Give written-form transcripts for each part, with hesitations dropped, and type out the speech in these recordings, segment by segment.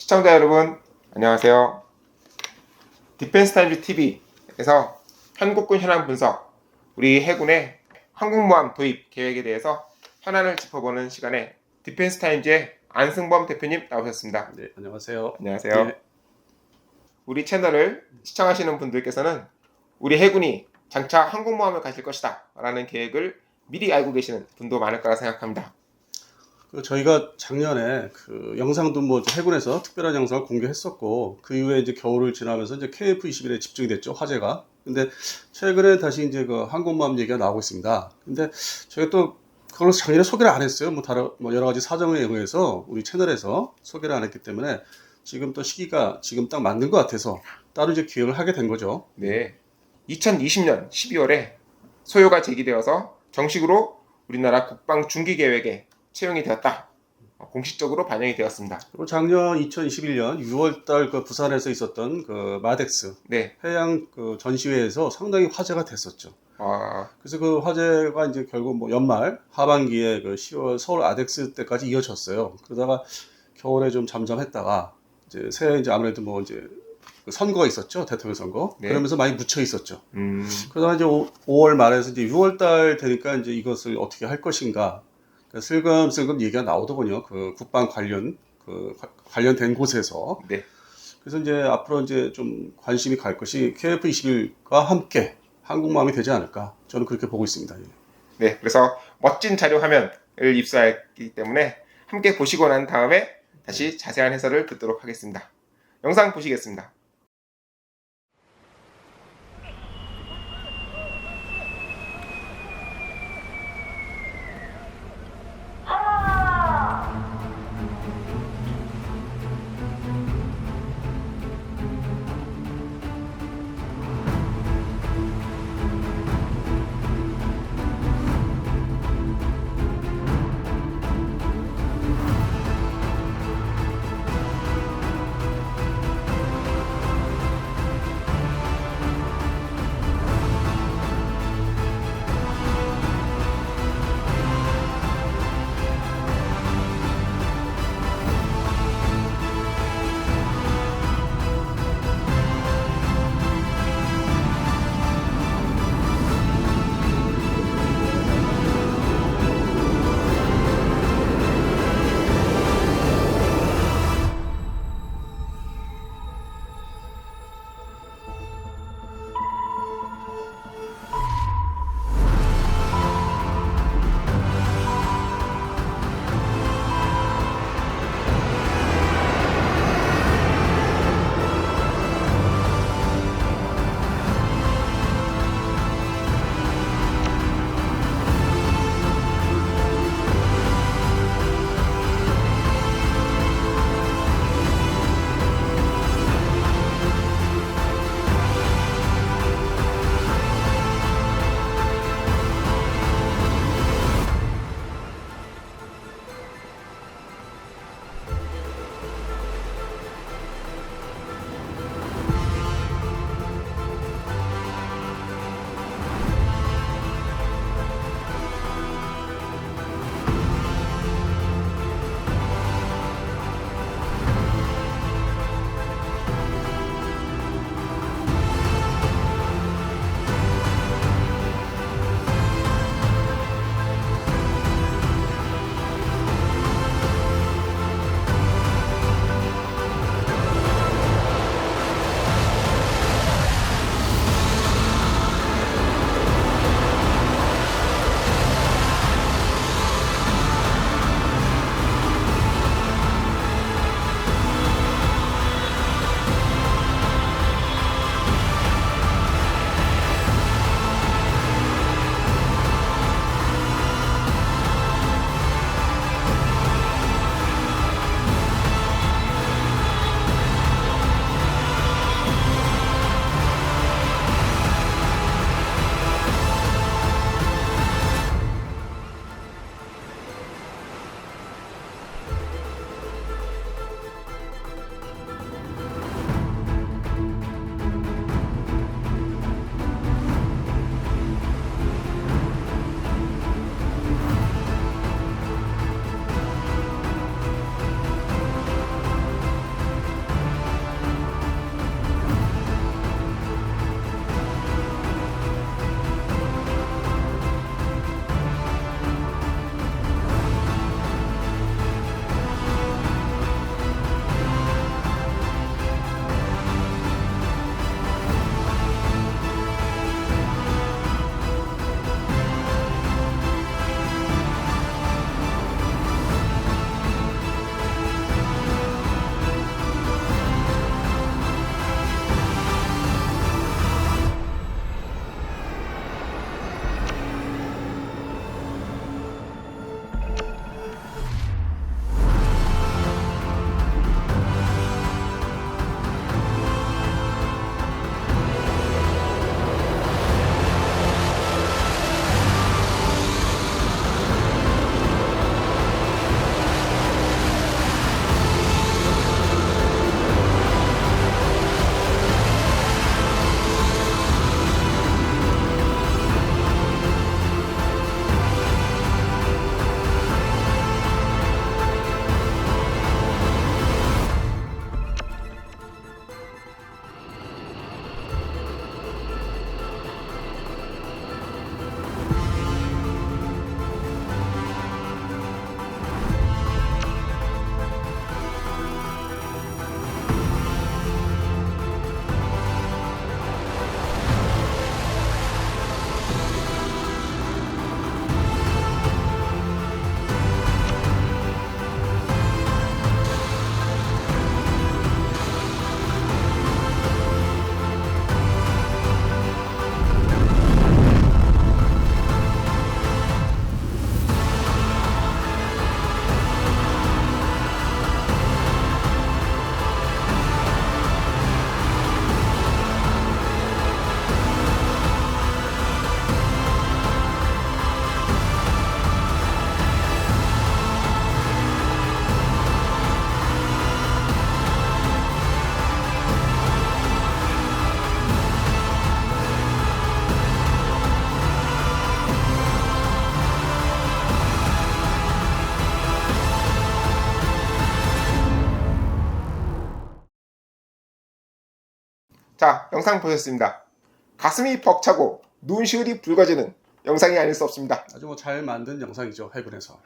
시청자 여러분, 안녕하세요. 디펜스 타임즈 TV에서 한국군 현황 분석, 우리 해군의 항공모함 도입 계획에 대해서 현안을 짚어보는 시간에 디펜스 타임즈의 안승범 대표님 나오셨습니다. 네, 안녕하세요. 안녕하세요. 네. 우리 채널을 시청하시는 분들께서는 우리 해군이 장차 항공모함을 가질 것이다 라는 계획을 미리 알고 계시는 분도 많을 거라 생각합니다. 저희가 작년에 그 영상도 해군에서 특별한 영상을 공개했었고, 그 이후에 이제 겨울을 지나면서 이제 KF-21에 집중이 됐죠, 화제가. 근데 최근에 다시 이제 그 항공모함 얘기가 나오고 있습니다. 근데 저희가 또 그걸 작년에 소개를 안 했어요. 여러 가지 사정에 의해서 우리 채널에서 소개를 안 했기 때문에 지금 또 시기가 지금 딱 맞는 것 같아서 따로 이제 기획을 하게 된 거죠. 네. 2020년 12월에 소요가 제기되어서 정식으로 우리나라 국방 중기 계획에 채용이 되었다. 공식적으로 반영이 되었습니다. 그리고 작년 2021년 6월달 그 부산에서 있었던 그 마덱스 네. 해양 그 전시회에서 상당히 화제가 됐었죠. 아, 그래서 그 화제가 이제 결국 연말 하반기에 그 10월 서울 아덱스 때까지 이어졌어요. 그러다가 겨울에 좀 잠잠했다가 새해 아무래도 그 선거가 있었죠, 대통령 선거. 네. 그러면서 많이 묻혀 있었죠. 그러다가 이제 5월 말에서 이제 6월 달 되니까 이제 이것을 어떻게 할 것인가. 슬금슬금 얘기가 나오더군요. 그 국방 관련된 곳에서. 네. 그래서 이제 앞으로 이제 좀 관심이 갈 것이 KF-21과 함께 항공모함이 되지 않을까. 저는 그렇게 보고 있습니다. 네. 그래서 멋진 자료 화면을 입수했기 때문에 함께 보시고 난 다음에 다시 자세한 해설을 듣도록 하겠습니다. 영상 보시겠습니다. 자, 영상 보셨습니다. 가슴이 벅차고 눈시울이 붉어지는 영상이 아닐 수 없습니다. 아주 뭐 잘 만든 영상이죠, 해군에서.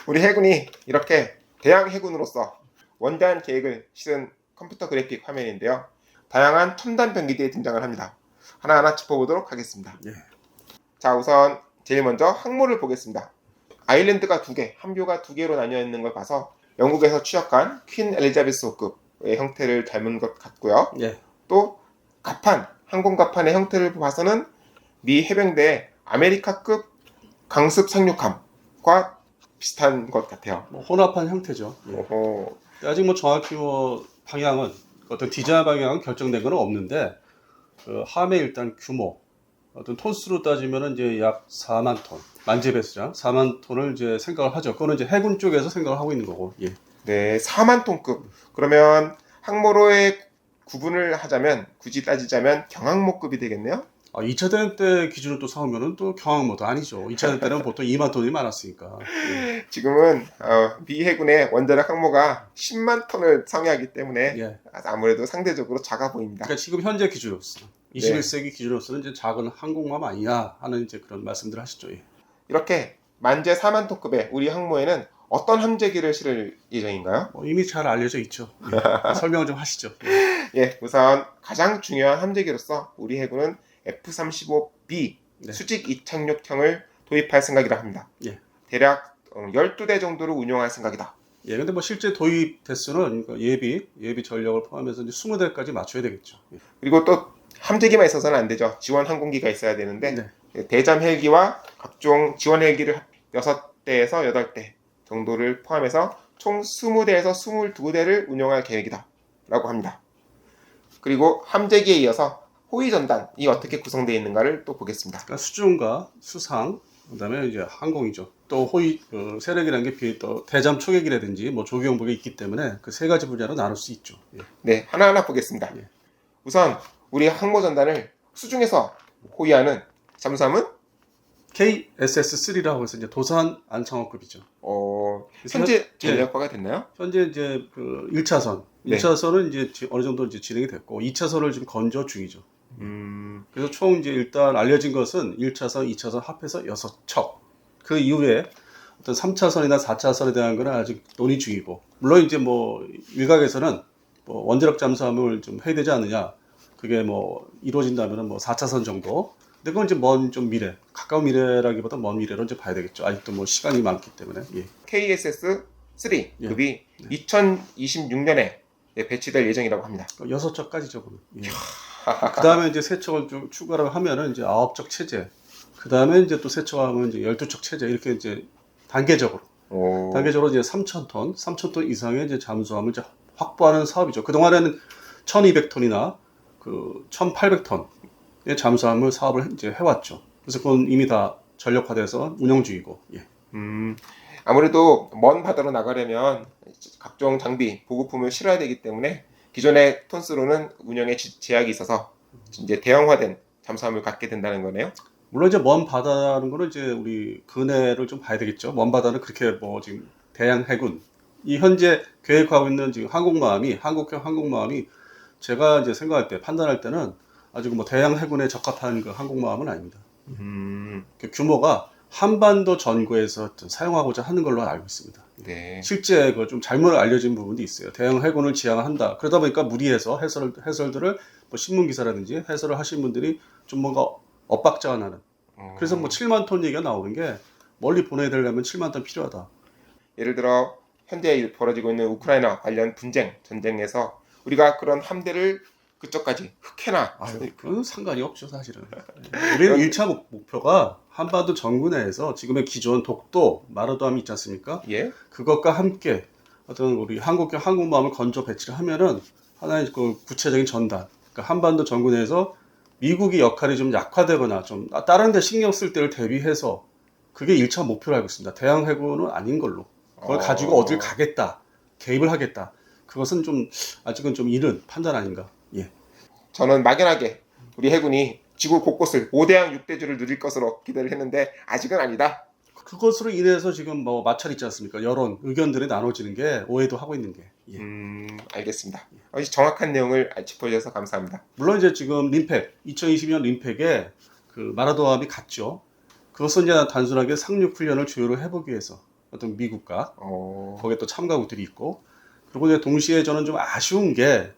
우리 해군이 이렇게 대양 해군으로서 원대한 계획을 실은 컴퓨터 그래픽 화면인데요. 다양한 첨단 병기들이 등장을 합니다. 하나하나 짚어보도록 하겠습니다. 예. 자, 우선 제일 먼저 항모를 보겠습니다. 아일랜드가 2개, 함교가 2개로 나뉘어 있는 걸 봐서 영국에서 추적한 퀸 엘리자베스 호급의 형태를 닮은 것 같고요. 예. 또 갑판, 항공 갑판의 형태를 봐서는 미 해병대의 아메리카급 강습 상륙함과 비슷한 것 같아요. 뭐 혼합한 형태죠. 예. 오호. 아직 뭐 정확히 뭐 방향은 어떤 디자인 방향은 결정된 건 없는데 그 함의 일단 규모 어떤 톤수로 따지면은 이제 약 4만 톤 만재배수량 4만 톤을 이제 생각을 하죠. 그거는 이제 해군 쪽에서 생각을 하고 있는 거고. 예. 네, 4만 톤급. 그러면 항모로의 구분을 하자면 굳이 따지자면 경항모급이 되겠네요. 2차 대전 때 기준으로 또 삼으면은 또 경항모도 아니죠. 2차 대전 때는 보통 2만 톤이 많았으니까. 예. 지금은 미 해군의 원자력 항모가 10만 톤을 상회하기 때문에 예. 아무래도 상대적으로 작아 보입니다. 그러니까 지금 현재 기준으로서 21세기 기준으로서는 이제 작은 항공모함 아니냐 하는 이제 그런 말씀들을 하시죠. 예. 이렇게 만재 4만 톤급의 우리 항모에는 어떤 함재기를 실을 예정인가요? 이미 잘 알려져 있죠. 예. 설명 좀 하시죠. 예. 예, 우선 가장 중요한 함재기로서 우리 해군은 F-35B 네. 수직 이착륙형을 도입할 생각이라 합니다. 예. 대략 12대 정도를 운용할 생각이다. 예, 근데 뭐 실제 도입 대수는 그러니까 예비 전력을 포함해서 이제 20대까지 맞춰야 되겠죠. 예. 그리고 또 함재기만 있어서는 안 되죠. 지원 항공기가 있어야 되는데 네. 대잠 헬기와 각종 지원 헬기를 6대에서 8대 정도를 포함해서 총 20대에서 22대를 운용할 계획이다 라고 합니다. 그리고 함재기에 이어서 호위전단이 어떻게 구성되어 있는가를 또 보겠습니다. 그러니까 수중과 수상, 그다음에 이제 항공이죠. 또 호위 세력이라는 게 또 대잠 초계기라든지 뭐 조기용복이 있기 때문에 그 세 가지 분야로 나눌 수 있죠. 예. 네, 하나하나 보겠습니다. 예. 우선 우리 항모전단을 수중에서 호위하는 잠수함은 KSS-3라고 해서 이제 도산 안창호급이죠. 현재 전력화가 됐나요? 현재 이제 그 1차선, 네. 1차선은 이제 어느 정도 이제 진행이 됐고 2차선을 지금 건조 중이죠. 그래서 총 이제 일단 알려진 것은 1차선, 2차선 합해서 6척. 그 이후에 어떤 3차선이나 4차선에 대한 거는 아직 논의 중이고, 물론 이제 뭐 일각에서는 뭐 원자력 잠수함을 좀 해야 되지 않느냐. 그게 뭐 이루어진다면은 뭐 4차선 정도. 근데 그건 이제 먼 좀 미래, 가까운 미래라기보다 먼 미래로 이제 봐야 되겠죠. 아직도 뭐 시간이 많기 때문에. 예. KSS-3급이 2026년에 배치될 예정이라고 합니다. 6척까지죠, 그러면. 예. 그 다음에 이제 3척을 좀 추가를 하면은 이제 9척 체제. 그 다음에 이제 또 3척 하면 이제 12척 체제. 이렇게 이제 단계적으로 이제 3,000톤, 3,000톤 이상의 이제 잠수함을 이제 확보하는 사업이죠. 그동안에는 1,200톤이나 그 1,800톤의 잠수함을 사업을 이제 해왔죠. 그래서 그건 이미 다 전력화돼서 운영 중이고. 예. 아무래도 먼 바다로 나가려면 각종 장비, 보급품을 실어야 되기 때문에 기존의 톤수로는 운영에 제약이 있어서 이제 대형화된 잠수함을 갖게 된다는 거네요. 물론 이제 먼 바다라는 거는 이제 우리 근해를 좀 봐야 되겠죠. 먼 바다는 그렇게 뭐 지금 대양 해군 이 현재 계획하고 있는 지금 한국형 항공모함이 제가 이제 생각할 때 판단할 때는 아직 뭐 대양 해군에 적합한 그 항공모함은 아닙니다. 그 규모가 한반도 전구에서 사용하고자 하는 걸로 알고 있습니다. 네. 실제 그 좀 잘못 알려진 부분도 있어요. 대양 해군을 지향한다. 그러다 보니까 무리해서 해설들을 뭐 신문 기사라든지 해설을 하신 분들이 좀 뭔가 엇박자가 나는. 그래서 뭐 7만 톤 얘기가 나오는 게 멀리 보내야 되려면 7만 톤 필요하다. 예를 들어 현재 벌어지고 있는 우크라이나 관련 전쟁에서 우리가 그런 함대를 그쪽까지 흑해나 그건 상관이 없죠, 사실은. 우리는 1차 목표가 한반도 전구 내에서 지금의 기존 독도, 마르도함이 있지 않습니까? 예? 그것과 함께 어떤 우리 한국형 항공모함을 건조 배치를 하면은 하나의 그 구체적인 전단, 그러니까 한반도 전구 내에서 미국의 역할이 좀 약화되거나 좀 다른 데 신경 쓸 때를 대비해서 그게 1차 목표로 알고 있습니다. 대양 해군은 아닌 걸로. 그걸 가지고 어딜 가겠다, 개입을 하겠다. 그것은 좀 아직은 좀 이른 판단 아닌가. 예. 저는 막연하게 우리 해군이 지구 곳곳을 5대양 6대주를 누릴 것으로 기대를 했는데 아직은 아니다. 그것으로 인해서 지금 뭐 마찰 있지 않습니까? 여론, 의견들이 나눠지는 게 오해도 하고 있는 게. 예. 알겠습니다. 정확한 내용을 짚어주셔서 감사합니다. 물론 이제 지금 림팩, 2022년 림팩에 그 마라도암이 갔죠. 그것은 이제 단순하게 상륙 훈련을 주요로 해보기 위해서 어떤 미국과 거기에 또 참가국들이 있고, 그리고 이제 동시에 저는 좀 아쉬운 게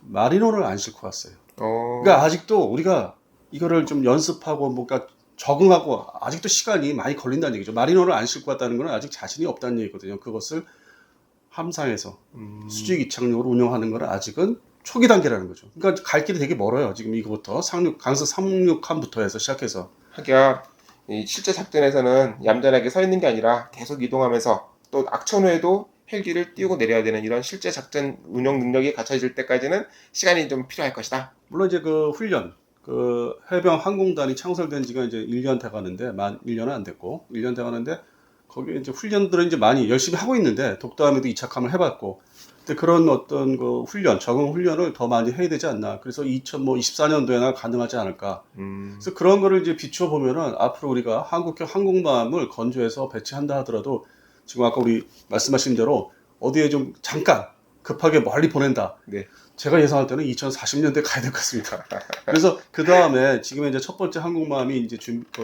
마리노를 안 싣고 왔어요. 그러니까 아직도 우리가 이거를 좀 연습하고 뭔가 적응하고 아직도 시간이 많이 걸린다는 얘기죠. 마리노를 안 싣고 왔다는 건 아직 자신이 없다는 얘기거든요. 그것을 함상에서 수직 이착륙으로 운영하는 건 아직은 초기 단계라는 거죠. 그러니까 갈 길이 되게 멀어요. 지금 이거부터 강서 상륙함부터 해서 시작해서. 하기야 실제 작전에서는 얌전하게 서 있는 게 아니라 계속 이동하면서 또 악천 후에도 헬기를 띄우고 내려야 되는 이런 실제 작전 운영 능력이 갖춰질 때까지는 시간이 좀 필요할 것이다. 물론 이제 그 훈련, 그 해병 항공단이 창설된 지가 이제 1년 돼 가는데, 만 1년은 안 됐고 1년 돼 가는데, 거기에 이제 훈련들은 이제 많이 열심히 하고 있는데, 독도함에도 이착함을 해봤고, 근데 그런 어떤 그 훈련, 적응 훈련을 더 많이 해야 되지 않나. 그래서 2024년도에나 가능하지 않을까. 그래서 그런 거를 이제 비추어 보면은 앞으로 우리가 한국형 항공모함을 건조해서 배치한다 하더라도, 지금 아까 우리 말씀하신 대로 어디에 좀 잠깐 급하게 멀리 보낸다. 네. 제가 예상할 때는 2040년대 가야 될 것 같습니다. 그래서 그 다음에 지금 이제 첫 번째 항공모함이 이제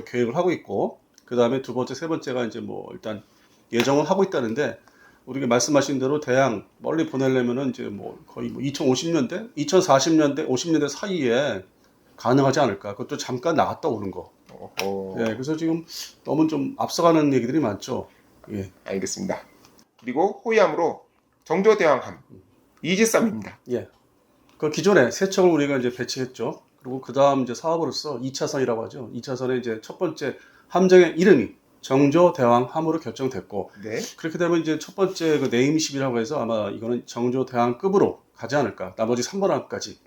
계획을 하고 있고, 그 다음에 두 번째, 세 번째가 이제 뭐 일단 예정을 하고 있다는데, 우리가 말씀하신 대로 대양 멀리 보내려면은 이제 뭐 거의 뭐 2050년대, 2040년대, 50년대 사이에 가능하지 않을까. 그것도 잠깐 나갔다 오는 거. 예, 그래서 지금 너무 좀 앞서가는 얘기들이 많죠. 예. 알겠습니다. 그리고 호위함으로 정조대왕함 이지섬입니다. 예. 그 기존에 세 척을 우리가 이제 배치했죠. 그리고 그 다음 이제 사업으로서 2차선이라고 하죠. 2차선에 이제 첫 번째 함정의 이름이 정조대왕함으로 결정됐고, 네. 그렇게 되면 이제 첫 번째 그 네임십이라고 해서 아마 이거는 정조대왕급으로 가지 않을까. 나머지 3번함까지.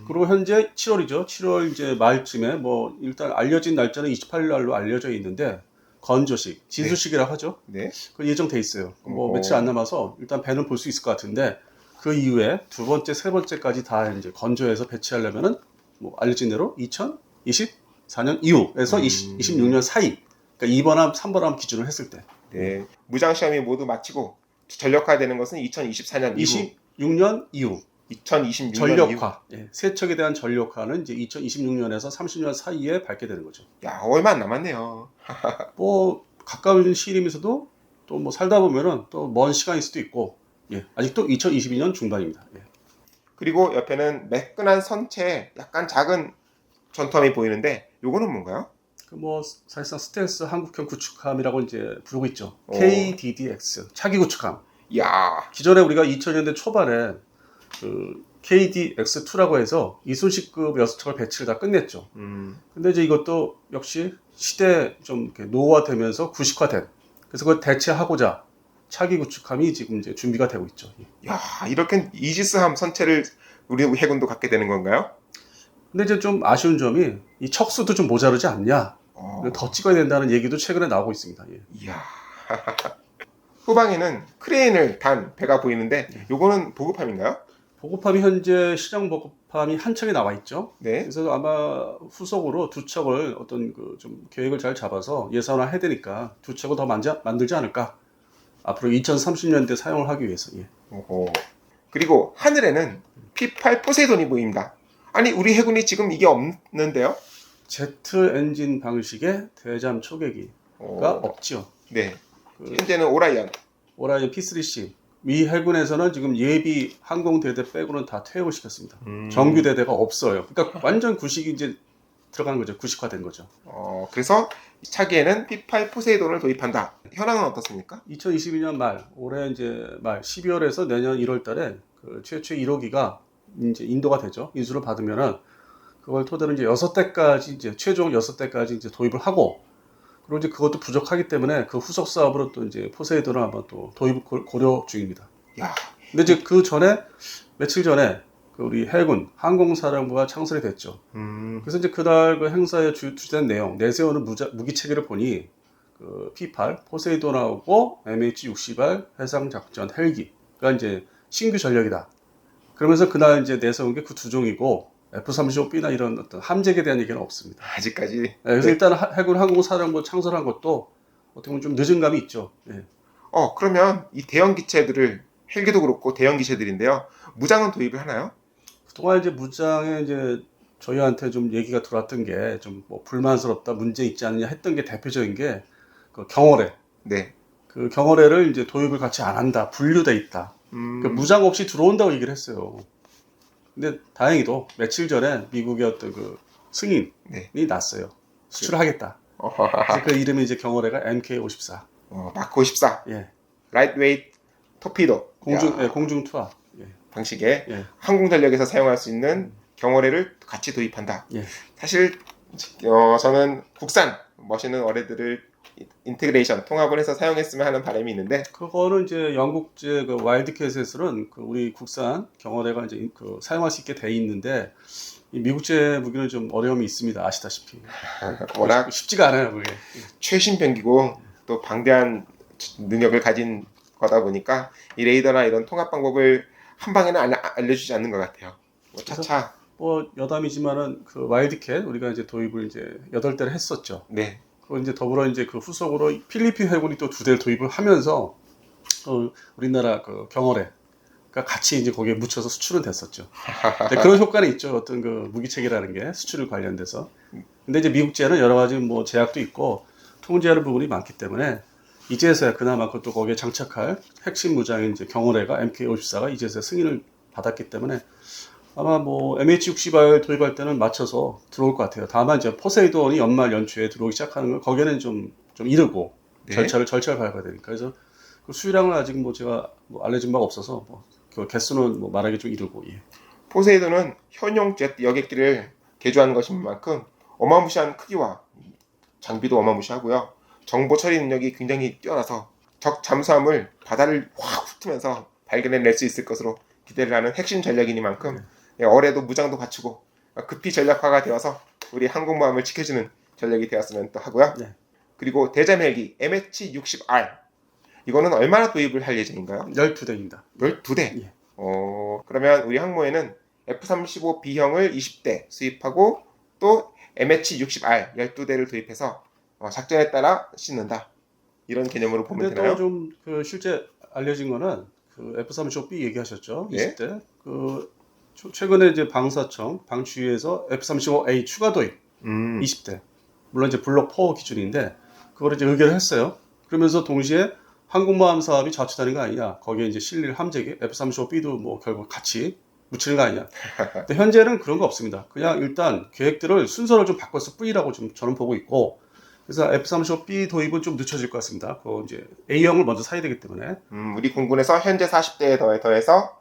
그리고 현재 7월이죠. 7월 이제 말쯤에 뭐 일단 알려진 날짜는 28일 날로 알려져 있는데, 건조식, 진수식이라고 하죠. 네. 그 예정돼 있어요. 뭐 며칠 안 남아서 일단 배는 볼 수 있을 것 같은데, 그 이후에 두 번째, 세 번째까지 다 이제 건조해서 배치하려면은 뭐 알려진 대로 2024년 이후에서 26년 사이, 그러니까 2번함, 3번함 기준을 했을 때. 네. 무장 시험이 모두 마치고 전력화되는 것은 2024년 이후. 26년 이후. 2026년 전력화. 예, 세척에 대한 전력화는 이제 2026년에서 30년 사이에 밝게 되는 거죠. 야, 얼마 안 남았네요. 뭐 가까운 시일이면서도 또 뭐 살다 보면은 또 먼 시간일 수도 있고, 예, 아직도 2022년 중반입니다. 예. 그리고 옆에는 매끈한 선체에 약간 작은 전투함이 보이는데 요거는 뭔가요? 그 뭐 사실상 스텔스 한국형 구축함이라고 이제 부르고 있죠. KDDX 차기 구축함. 야, 기존에 우리가 2000년대 초반에 그 KDX2라고 해서 이순신급 6척을 배치를 다 끝냈죠. 근데 이제 이것도 역시 시대 좀 이렇게 노후화되면서 구식화된, 그래서 그걸 대체하고자 차기 구축함이 지금 이제 준비가 되고 있죠. 야, 이렇게 이지스함 선체를 우리 해군도 갖게 되는 건가요? 근데 이제 좀 아쉬운 점이 이 척수도 좀 모자르지 않냐. 더 찍어야 된다는 얘기도 최근에 나오고 있습니다. 예. 이야. 후방에는 크레인을 단 배가 보이는데 요거는 보급함인가요? 보급함이 현재 시장 보급함이 한 척이 나와 있죠. 네. 그래서 아마 후속으로 두 척을 어떤 그 좀 계획을 잘 잡아서 예산화 해야 되니까 두 척을 더 만들지 않을까. 앞으로 2030년대 사용을 하기 위해서. 예. 오호. 그리고 하늘에는 P8 포세이돈이 보입니다. 아니 우리 해군이 지금 이게 없는데요? 제트 엔진 방식의 대잠 초계기가 없죠. 네. 현재는 오라이언. 오라이언 P3C. 미 해군에서는 지금 예비 항공대대 빼고는 다 퇴역을 시켰습니다. 정규 대대가 없어요. 그러니까 완전 구식이 이제 들어간 거죠. 구식화된 거죠. 그래서 차기에는 P8 포세이돈을 도입한다. 현황은 어떻습니까? 2022년 말, 올해 이제 말 12월에서 내년 1월달에 그 최초의 1호기가 이제 인도가 되죠. 인수를 받으면은 그걸 토대로 이제 6대까지 이제 최종 6대까지 이제 도입을 하고, 그리고 이제 그것도 부족하기 때문에 그 후속 사업으로 또 이제 포세이돈을 한번 또 도입을 고려 중입니다. 야. 근데 이제 그 전에 며칠 전에 그 우리 해군 항공사령부가 창설이 됐죠. 그래서 이제 그날 그 행사에 주된 내용, 내세우는 무기 체계를 보니 그 P8 포세이돈하고 MH-60R 해상작전 헬기가 이제 신규 전력이다. 그러면서 그날 이제 내세운 게 그 두 종이고 F-35B나 이런 어떤 함재에 대한 얘기는 없습니다. 아직까지. 네, 그래서 일단 해군 항공사령부 창설한 것도 어떻게 보면 좀 늦은 감이 있죠. 예. 그러면 이 대형 기체들을 헬기도 그렇고 대형 기체들인데요. 무장은 도입을 하나요? 그동안 이제 무장에 이제 저희한테 좀 얘기가 들어왔던 게 좀 뭐 불만스럽다, 문제 있지 않느냐 했던 게 대표적인 게 그 경호래. 네. 그 경호래를 이제 도입을 같이 안 한다, 분류돼 있다. 그 무장 없이 들어온다고 얘기를 했어요. 근데 다행히도 며칠 전에 미국의 어떤 그 승인이 네. 났어요. 수출하겠다. 그래서 그 이름이 이제 경호래가 MK54. 마크 54. 예. 라이트웨이트 토피도. 공중 투하. 예. 방식의 예. 항공전력에서 사용할 수 있는 경호래를 같이 도입한다. 예. 사실 저는 국산 멋있는 어뢰들을 인테그레이션 통합을 해서 사용했으면 하는 바람이 있는데 그거는 이제 영국제 그 와일드캣에서는 그 우리 국산 경호래가 이제 그 사용할 수 있게 돼 있는데 이 미국제 무기는 좀 어려움이 있습니다. 아시다시피. 워낙 쉽지가 않아요, 그게. 최신 병기고 또 방대한 능력을 가진 거다 보니까 이 레이더나 이런 통합 방법을 한 방에는 알려주지 않는 것 같아요. 차차. 뭐 여담이지만은 그 와일드캣 우리가 이제 도입을 이제 8대를 했었죠. 네. 그리고 이제 더불어 이제 그 후속으로 필리핀 해군이 또 2대를 도입을 하면서 우리나라 그 경호래가 같이 이제 거기에 묻혀서 수출은 됐었죠. 근데 그런 효과는 있죠. 어떤 그 무기체계라는 게 수출을 관련돼서. 근데 이제 미국제는 여러 가지 뭐 제약도 있고 통제하는 부분이 많기 때문에 이제서야 그나마 그것도 거기에 장착할 핵심 무장인 이제 경호래가 MK54가 이제서야 승인을 받았기 때문에 아마 뭐 MH60R 도입할 때는 맞춰서 들어올 것 같아요. 다만 이제 포세이돈이 연말 연초에 들어오기 시작하는 건 거기에는 좀 이르고 네. 절차를 밟아야 되니까. 그래서 그 수율량은 아직 뭐 제가 뭐 알려진 바가 없어서 그 개수는 뭐 말하기 좀 이르고. 예. 포세이돈은 현용 제트 여객기를 개조하는 것인 만큼 어마무시한 크기와 장비도 어마무시하고요. 정보 처리 능력이 굉장히 뛰어나서 적 잠수함을 바다를 확 훑으면서 발견해낼 수 있을 것으로 기대를 하는 핵심 전략이니만큼 어뢰도 무장도 갖추고 급히 전략화가 되어서 우리 항공모함을 지켜주는 전략이 되었으면 또 하고요. 네. 그리고 대잠 헬기 MH60R 이거는 얼마나 도입을 할 예정인가요? 12대입니다. 12대. 예. 그러면 우리 항모에는 F-35B형을 20대 수입하고 또 MH60R 12대를 도입해서 작전에 따라 싣는다. 이런 개념으로 보면 근데 되나요? 또 좀 그 실제 알려진 거는 그 F-35B 얘기하셨죠. 네. 20대. 그 최근에 이제 방사청 방추위에서 F-35A 추가 도입 20대. 물론 이제 블록 4 기준인데 그거를 이제 의결을 했어요. 그러면서 동시에 항공모함 사업이 자초되는 거 아니냐. 거기에 이제 실릴 함재기 F-35B도 뭐 결국 같이 묻히는 거 아니냐. 근데 현재는 그런 거 없습니다. 그냥 일단 계획들을 순서를 좀 바꿨을 뿐이라고 좀 저는 보고 있고. 그래서 F-35B 도입은 좀 늦춰질 것 같습니다. 그 이제 A형을 먼저 사야 되기 때문에. 우리 공군에서 현재 40대에 더해서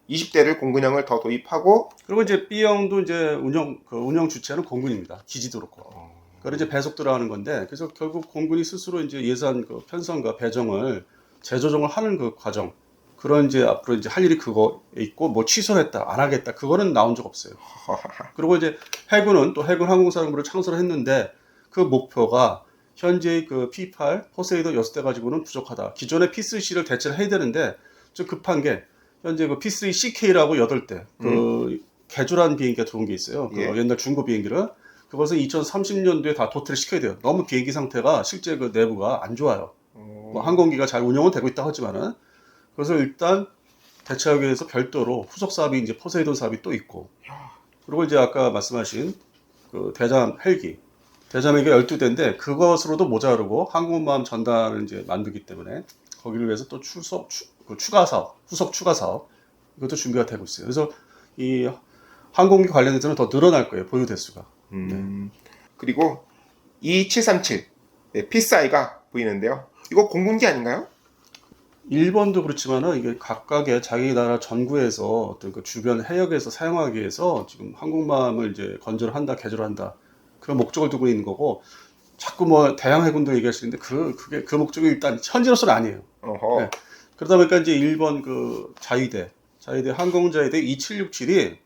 20대를 공군형을 더 도입하고 그리고 이제 B형도 이제 운영 주체는 공군입니다. 기지도 그렇고. 그걸 이제 배속 들어가는 건데, 그래서 결국 공군이 스스로 이제 예산 그 편성과 배정을 재조정을 하는 그 과정. 그런 이제 앞으로 이제 할 일이 그거 있고, 뭐 취소했다, 안 하겠다, 그거는 나온 적 없어요. 그리고 이제 해군은 또 해군 항공사령부를 창설을 했는데, 그 목표가 현재의 그 P8 포세이돈 6대 가지고는 부족하다. 기존의 P3C를 대체를 해야 되는데, 좀 급한 게, 현재 그 P3CK라고 8대, 그 개조란 비행기가 들어온 게 있어요. 그 옛날 중고 비행기를. 그것을 2030년도에 다 도태를 시켜야 돼요. 너무 비행기 상태가 실제 그 내부가 안 좋아요. 뭐 항공기가 잘 운영은 되고 있다 하지만은. 그래서 일단 대체하기 위해서 별도로 후속 사업이 이제 포세이돈 사업이 또 있고. 그리고 이제 아까 말씀하신 그 대잠 헬기. 대잠 헬기가 12대인데 그것으로도 모자르고 항공모함 전단을 이제 만들기 때문에 거기를 위해서 또 추가 사업, 후속 추가 사업 이것도 준비가 되고 있어요. 그래서 이 항공기 관련해서는 더 늘어날 거예요. 보유 대수가. 그리고 E737 PSI가 보이는데요. 이거 공군기 아닌가요? 일본도 그렇지만은 이게 각각의 자기 나라 전구에서 어떤 그 주변 해역에서 사용하기 위해서 지금 항공모함을 이제 건조를 한다, 개조를 한다 그런 목적을 두고 있는 거고 자꾸 뭐 대양 해군도 얘기하시는데 그 목적이 일단 현재로서는 아니에요. 네. 그러다 보니까 이제 일본 그 자위대 항공자위대 2767이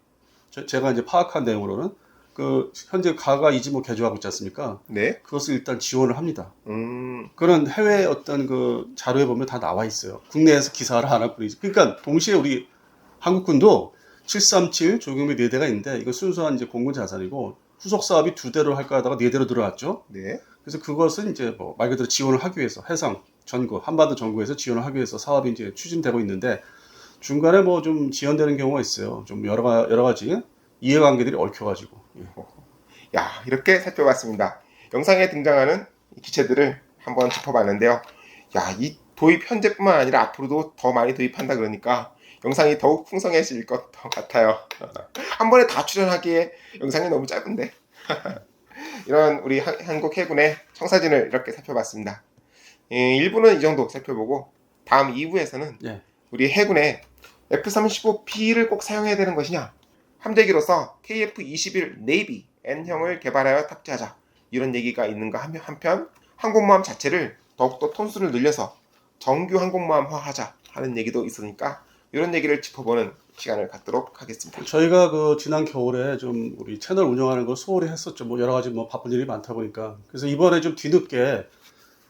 제가 이제 파악한 내용으로는 그 현재 가가 이지모 개조하고 있지 않습니까? 네. 그것을 일단 지원을 합니다. 그런 해외 어떤 그 자료에 보면 다 나와 있어요. 국내에서 기사를 안 할 뿐이지. 그러니까 동시에 우리 한국군도 737 조경비 4대가 있는데 이거 순수한 이제 공군 자산이고 후속 사업이 2대로 할까 하다가 4대로 들어갔죠. 네. 그래서 그것은 이제 뭐 말 그대로 지원을 하기 위해서 해상, 전구, 한반도 전구에서 지원을 하기 위해서 사업이 이제 추진되고 있는데 중간에 뭐 좀 지연되는 경우가 있어요. 좀 여러 가지 이해관계들이 얽혀가지고. 예. 야, 이렇게 살펴봤습니다. 영상에 등장하는 이 기체들을 한번 짚어봤는데요. 야, 이 도입 현재뿐만 아니라 앞으로도 더 많이 도입한다 그러니까 영상이 더욱 풍성해질 것 같아요. 한 번에 다 출연하기에 영상이 너무 짧은데. 이런 우리 한국 해군의 청사진을 이렇게 살펴봤습니다. 1부는 이 정도 살펴보고 다음 2부에서는 예. 우리 해군의 F-35B를 꼭 사용해야 되는 것이냐, 함대기로서 KF-21 네이비 N형을 개발하여 탑재하자, 이런 얘기가 있는가 하면 한편 항공모함 자체를 더욱더 톤수를 늘려서 정규 항공모함화하자 하는 얘기도 있으니까 이런 얘기를 짚어보는 시간을 갖도록 하겠습니다. 저희가 그 지난 겨울에 좀 우리 채널 운영하는 걸 소홀히 했었죠. 뭐 여러 가지 뭐 바쁜 일이 많다 보니까. 그래서 이번에 좀 뒤늦게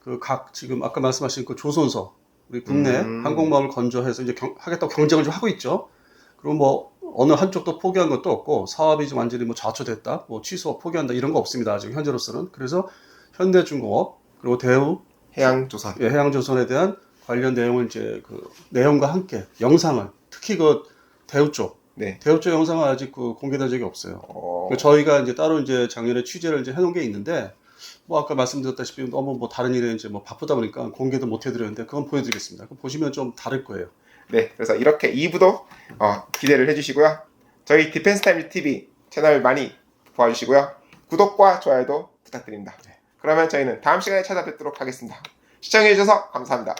그 각 지금 아까 말씀하신 그 조선소 우리 국내 항공모함을 건조해서 이제 하겠다고 경쟁을 좀 하고 있죠. 그리고 뭐 어느 한쪽도 포기한 것도 없고 사업이 좀 완전히 뭐 좌초됐다, 뭐 취소, 포기한다 이런 거 없습니다. 아직 현재로서는. 그래서 현대중공업 그리고 대우, 해양조선. 예, 해양조선에 대한 관련 내용을 이제 그 내용과 함께 영상을 특히 그 대우 쪽, 네. 대우 쪽 영상은 아직 그 공개된 적이 없어요. 저희가 이제 따로 이제 작년에 취재를 이제 해놓은 게 있는데 뭐 아까 말씀드렸다시피 너무 뭐 다른 일에 이제 뭐 바쁘다 보니까 공개도 못 해드렸는데 그건 보여드리겠습니다. 그거 보시면 좀 다를 거예요. 네, 그래서 이렇게 2부도 기대를 해주시고요. 저희 디펜스 타임 TV 채널 많이 봐주시고요. 구독과 좋아요도 부탁드립니다. 그러면 저희는 다음 시간에 찾아뵙도록 하겠습니다. 시청해주셔서 감사합니다.